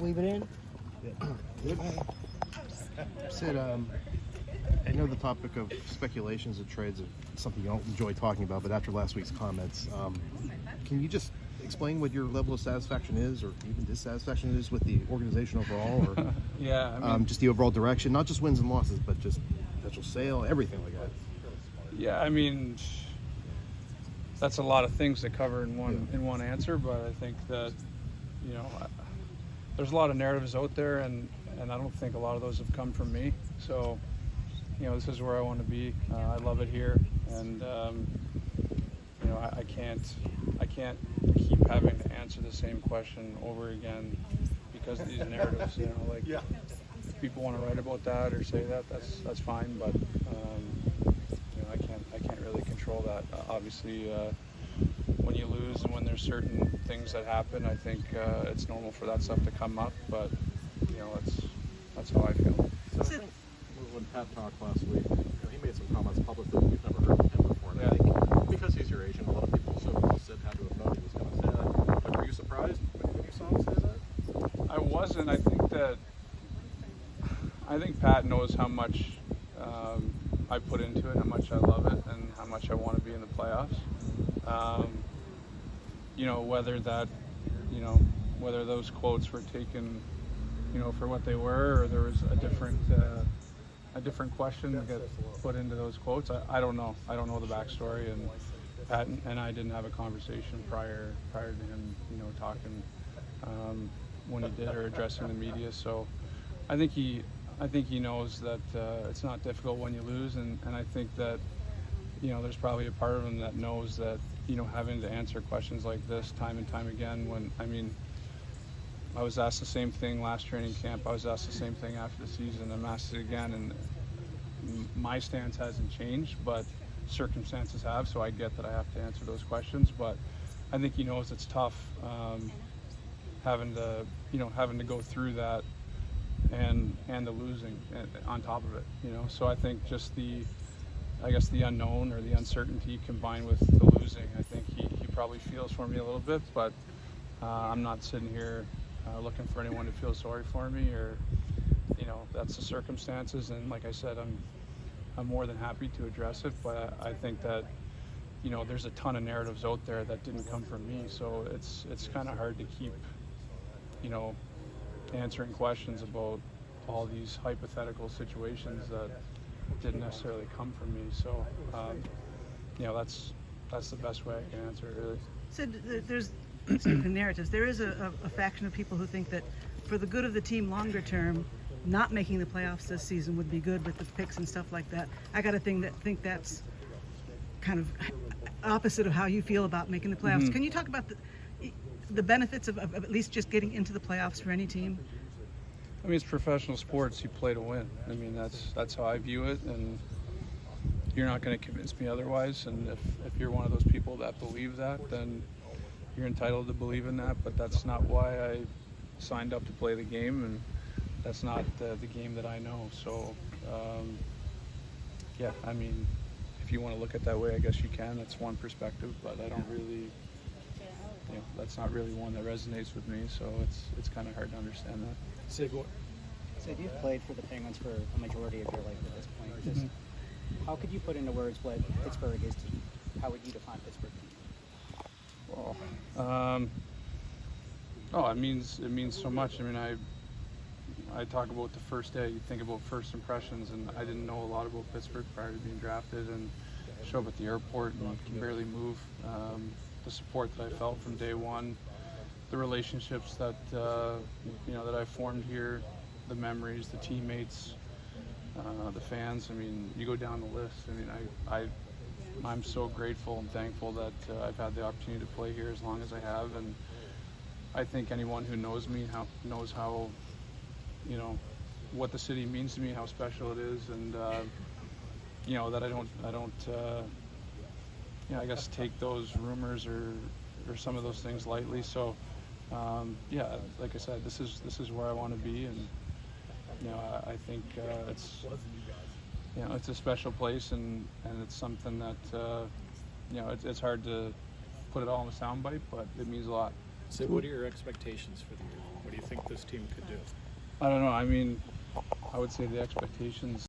leave it in. Good. Sid, I know the topic of speculations and trades is something you don't enjoy talking about, but after last week's comments, can you just explain what your level of satisfaction is, or even dissatisfaction is with the organization overall, or Yeah, just the overall direction, not just wins and losses, but just potential sale, everything like that? yeah, I mean, that's a lot of things to cover in one answer, but I think that, you know, there's a lot of narratives out there, and I don't think a lot of those have come from me. So, you know, this is where I want to be. I love it here, and you know, I can't keep having to answer the same question over again because of these narratives. You know, like if people want to write about that or say that, that's fine, but you know, I can't really control that. Obviously, when you lose and when there's certain things that happen, I think it's normal for that stuff to come up. But you know, that's how I feel. So when Pat talked last week, he made some comments publicly that we've never heard from him before. And I think because he's your agent, a lot of people assume Sid had to have known he was going to say that. But were you surprised when you saw him say that? I wasn't. I think Pat knows how much I put into it, how much I love it, and how much I want to be in the playoffs. You know, whether those quotes were taken, you know, for what they were, or there was a different question that got put into those quotes. I don't know. I don't know the backstory, and Pat and I didn't have a conversation prior to him, you know, talking when he did or addressing the media. So I think he knows that it's not difficult when you lose, and I think that, you know, there's probably a part of him that knows that, you know, having to answer questions like this time and time again, when, I mean, I was asked the same thing last training camp, I was asked the same thing after the season, I'm asked it again, and my stance hasn't changed, but circumstances have, so I get that I have to answer those questions. But I think he knows it's tough, having to go through that and the losing on top of it, you know. So I think just the unknown or the uncertainty combined with the losing, I think he probably feels for me a little bit, but I'm not sitting here looking for anyone to feel sorry for me, or, you know, that's the circumstances. And like I said, I'm more than happy to address it, but I think that, you know, there's a ton of narratives out there that didn't come from me, so it's kind of hard to keep, you know, answering questions about all these hypothetical situations that didn't necessarily come from me. So, you know, that's the best way I can answer it, really. So there's narratives. There is a faction of people who think that for the good of the team longer term, not making the playoffs this season would be good with the picks and stuff like that. I got a thing that think that's kind of opposite of how you feel about making the playoffs. Mm-hmm. Can you talk about the benefits of at least just getting into the playoffs for any team? I mean, it's professional sports. You play to win. I mean, that's how I view it, and you're not going to convince me otherwise. And if you're one of those people that believe that, then you're entitled to believe in that. But that's not why I signed up to play the game, and that's not the game that I know. So, yeah, I mean, if you want to look at it that way, I guess you can. That's one perspective, but I don't really, you know, that's not really one that resonates with me. So it's kind of hard to understand that. Sid, you've played for the Penguins for a majority of your life at this point. Just how could you put into words what Pittsburgh is to you? How would you define Pittsburgh to you? It means so much. I mean, I talk about the first day. You think about first impressions, and I didn't know a lot about Pittsburgh prior to being drafted, and show up at the airport and can barely move. The support that I felt from day one, the relationships that you know, that I formed here, the memories, the teammates, the fans. I mean, you go down the list. I mean, I'm so grateful and thankful that I've had the opportunity to play here as long as I have, and I think anyone who knows me knows how, you know, what the city means to me, how special it is, and you know, that I don't you know, I guess take those rumors or some of those things lightly. So yeah, like I said, this is where I want to be, and you know, I think it's, you know, it's a special place, and it's something that you know, it's hard to put it all in a soundbite, but it means a lot. So what are your expectations for the year? What do you think this team could do? I don't know. I mean, I would say the expectations